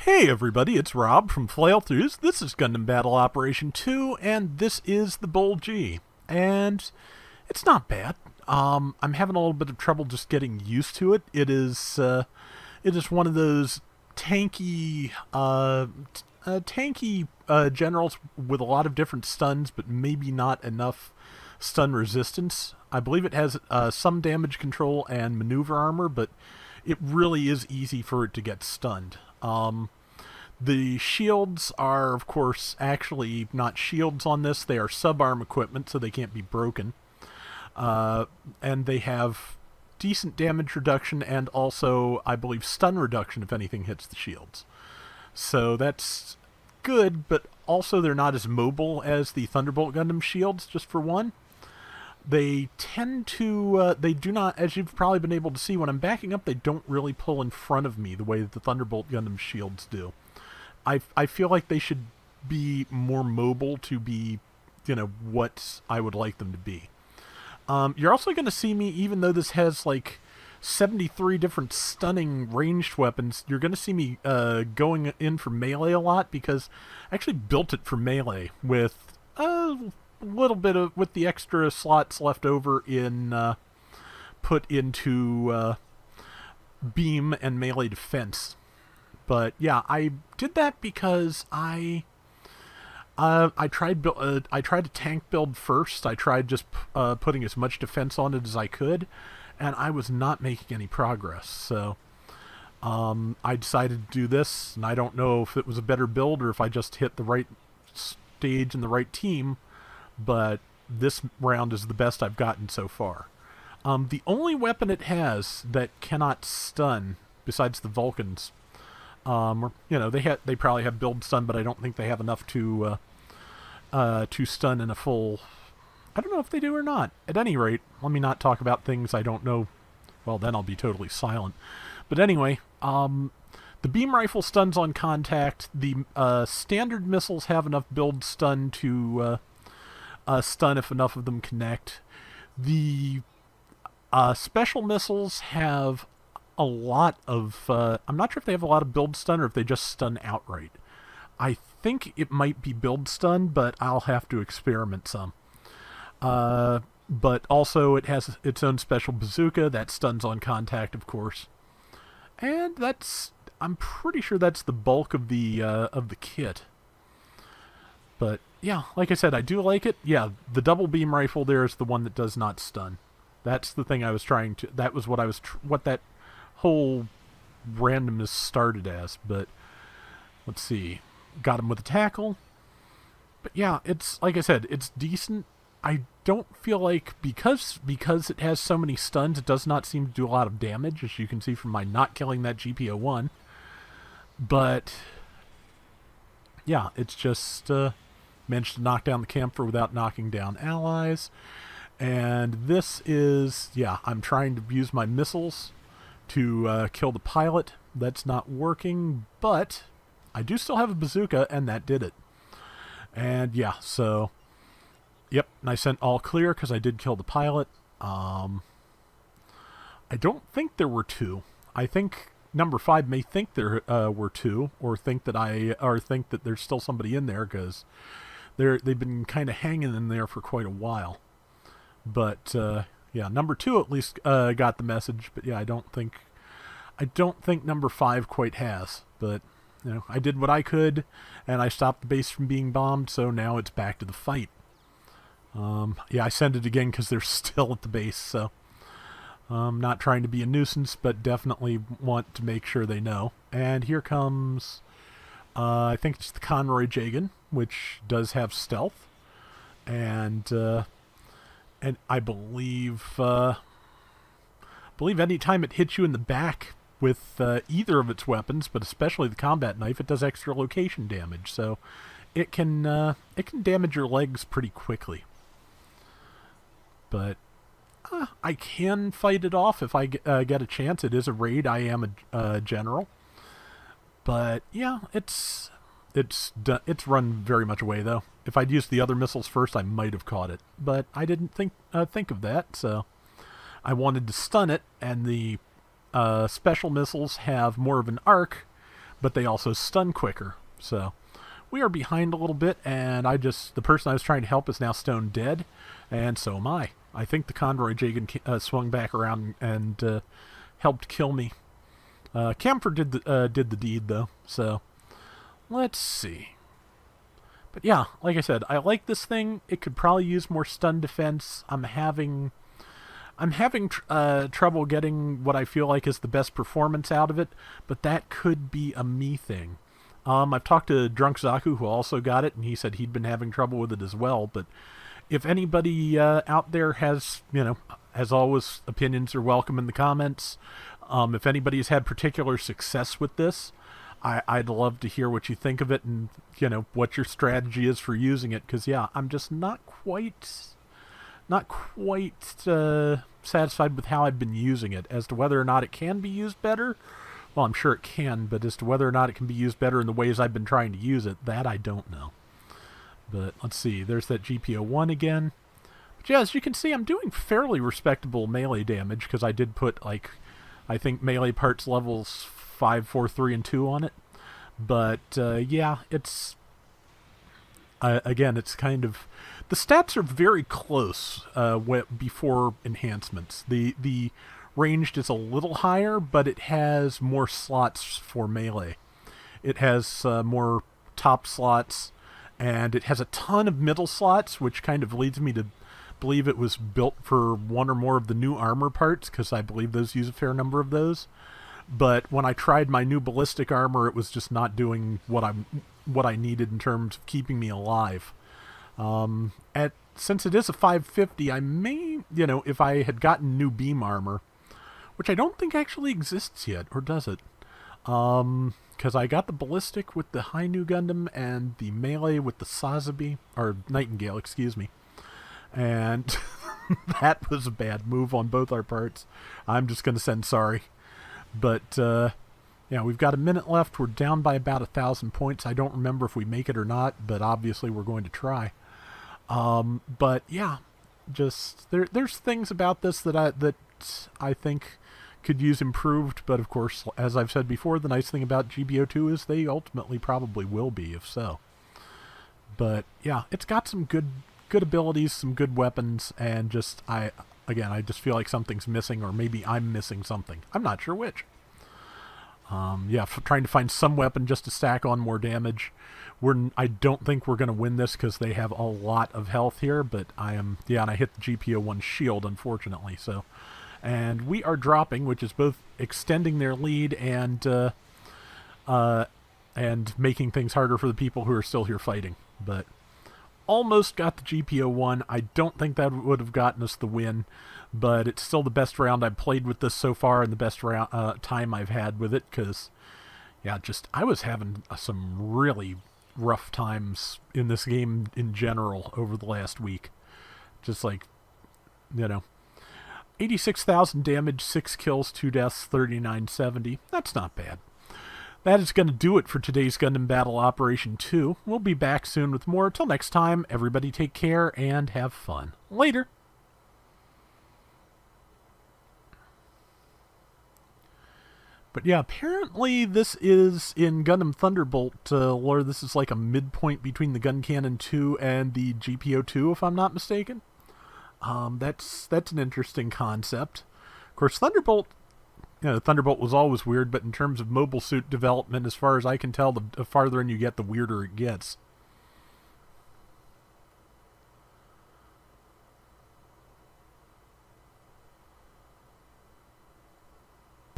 Hey everybody, it's Rob from Flailthroughs. This is Gundam Battle Operation 2, and this is the Bull G. And it's not bad. I'm having a little bit of trouble just getting used to it. It is one of those tanky generals with a lot of different stuns, but maybe not enough stun resistance. I believe it has some damage control and maneuver armor, but it really is easy for it to get stunned. The shields are, of course, actually not shields on this. They are sub-arm equipment, so they can't be broken. And they have decent damage reduction and also, I believe, stun reduction if anything hits the shields. So that's good, but also they're not as mobile as the Thunderbolt Gundam shields, just for one. They tend to, they do not, as you've probably been able to see, when I'm backing up, they don't really pull in front of me the way that the Thunderbolt Gundam shields do. I feel like they should be more mobile to be, what I would like them to be. You're also going to see me, even though this has, 73 different stunning ranged weapons, you're going to see me going in for melee a lot, because I actually built it for melee with little bit of with the extra slots left over in put into beam and melee defense. But yeah, I did that because I tried a tank build first. I tried just putting as much defense on it as I could, and I was not making any progress. So I decided to do this, and I don't know if it was a better build or if I just hit the right stage and the right team. But this round is the best I've gotten so far. The only weapon it has that cannot stun, besides the Vulcans, they probably have build stun, but I don't think they have enough to stun in a full. I don't know if they do or not. At any rate, let me not talk about things I don't know. Well, then I'll be totally silent. But anyway, the beam rifle stuns on contact. The standard missiles have enough build stun to stun if enough of them connect. The special missiles have a lot of... I'm not sure if they have a lot of build stun or if they just stun outright. I think it might be build stun, but I'll have to experiment some. But also it has its own special bazooka that stuns on contact, of course. And I'm pretty sure that's the bulk of the kit. But yeah, like I said, I do like it. Yeah, the double beam rifle there is the one that does not stun. That's the thing I was trying to... That was what that whole randomness started as. But let's see. Got him with a tackle. But yeah, it's, like I said, it's decent. I don't feel like, because it has so many stuns, it does not seem to do a lot of damage, as you can see from my not killing that GPO-1. But yeah, it's just managed to knock down the camphor without knocking down allies. And this is, yeah, I'm trying to use my missiles to kill the pilot. That's not working, but I do still have a bazooka, and that did it. And yeah, so, yep, and I sent all clear because I did kill the pilot. I don't think there were two. I think number 5 may think there were two, or think that there's still somebody in there, because they've been kind of hanging in there for quite a while. But yeah, number 2 at least got the message. But yeah, I don't think number 5 quite has. But I did what I could, and I stopped the base from being bombed. So now it's back to the fight. Yeah, I sent it again because they're still at the base. So I'm not trying to be a nuisance, but definitely want to make sure they know. And here comes, I think it's the Conroy Jagan, which does have stealth, and I believe any time it hits you in the back with either of its weapons, but especially the combat knife, it does extra location damage. So it can damage your legs pretty quickly. But I can fight it off if I get a chance. It is a raid. I am a general. But yeah, it's run very much away, though. If I'd used the other missiles first, I might have caught it. But I didn't think of that, so I wanted to stun it, and the special missiles have more of an arc, but they also stun quicker. So we are behind a little bit, and the person I was trying to help is now stone dead, and so am I. I think the Conroy Jagan swung back around and helped kill me. Camphor did the deed, though, so let's see. But yeah, like I said, I like this thing. It could probably use more stun defense. I'm having trouble getting what I feel like is the best performance out of it, but that could be a me thing. I've talked to Drunk Zaku, who also got it, and he said he'd been having trouble with it as well. But if anybody out there has, as always, opinions are welcome in the comments. If anybody's had particular success with this, I'd love to hear what you think of it and, what your strategy is for using it. Because, yeah, I'm just not quite satisfied with how I've been using it. As to whether or not it can be used better, well, I'm sure it can, but as to whether or not it can be used better in the ways I've been trying to use it, that I don't know. But let's see, there's that GPO1 again. But yeah, as you can see, I'm doing fairly respectable melee damage, because I did put, I think melee parts levels 5, 4, 3, and 2 on it. But, yeah, it's... again, it's kind of... The stats are very close before enhancements. The ranged is a little higher, but it has more slots for melee. It has more top slots, and it has a ton of middle slots, which kind of leads me to believe it was built for one or more of the new armor parts, because I believe those use a fair number of those. But when I tried my new ballistic armor, it was just not doing what I needed in terms of keeping me alive. Since it is a 550, I may, if I had gotten new beam armor, which I don't think actually exists yet, or does it? Because I got the ballistic with the High New Gundam and the melee with the Sazabi, or Nightingale, excuse me. And that was a bad move on both our parts. I'm just going to send sorry. But, yeah, we've got a minute left. We're down by about 1,000 points. I don't remember if we make it or not, but obviously we're going to try. But, yeah, just there's things about this that I think could use improved, but of course, as I've said before, the nice thing about GBO2 is they ultimately probably will be, if so. But yeah, it's got some good abilities, some good weapons, and just I just feel like something's missing, or maybe I'm missing something. I'm not sure which. Yeah, trying to find some weapon just to stack on more damage. I don't think we're going to win this because they have a lot of health here, but and I hit the GPO1 shield, unfortunately, so. And we are dropping, which is both extending their lead and making things harder for the people who are still here fighting. But almost got the GPO1. I don't think that would have gotten us the win, but it's still the best round I've played with this so far and the best time I've had with it, because, yeah, I was having some really rough times in this game in general over the last week. Just 86,000 damage, 6 kills, 2 deaths, 3970. That's not bad. That is going to do it for today's Gundam Battle Operation 2. We'll be back soon with more. Till next time, everybody take care and have fun. Later. But yeah, apparently this is in Gundam Thunderbolt lore. This is like a midpoint between the Gun Cannon 2 and the GPO2, if I'm not mistaken. That's an interesting concept. Of course, Thunderbolt was always weird, but in terms of mobile suit development, as far as I can tell, the farther in you get, the weirder it gets.